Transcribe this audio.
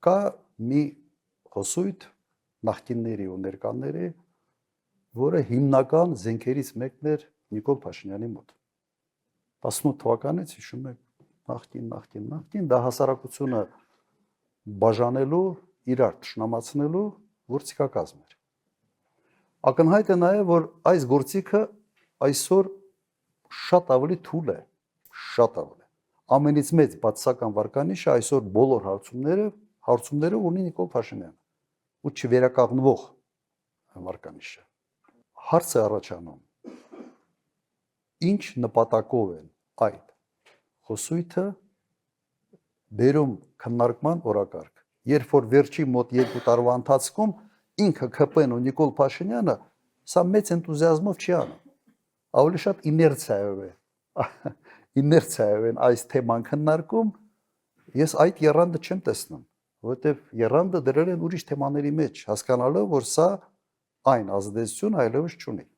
կա մի խոսույթ նախկինների ու ներկաների, որը հիմնական զենքերից մեկն էր Նիկոլ Փաշինյանի մոտ։ 18 թվականից հիշում եք նախկին դա հասարակությունը բաժանելու, իրար թշնամացնելու գործիքակազմ էր։ Ակնհայտ է նաև, որ այս գործիքը այսօր շատ ավելի թույլ է, շատ ավելի։ Ամենից մեծ բացասական վարկանիշը այսօր բոլոր հարցումները ունի Նիկոլ Փաշինյանը ու չվերականգնվող վարկանիշը։ Հարց է առաջանում. ինչ նպատակով են այդ խոսույթը բերում քննարկման օրակարգ, երբ որ վերջի մոտ 2 տարվա ընթացքում ինքը ԿՊ-ն ու Նիկոլ Փաշինյանը սա մեծ էնտուզիազմով չի անում, ավելի շատ իներցիայով են այս թեման քննարկում, ես այդ եռանդը չեմ տեսնում, որովհետև եռանդը դրել են ուրիշ թեմաների մեջ, հասկանալով, որ սա այն ազդեցություն այլևս չունի։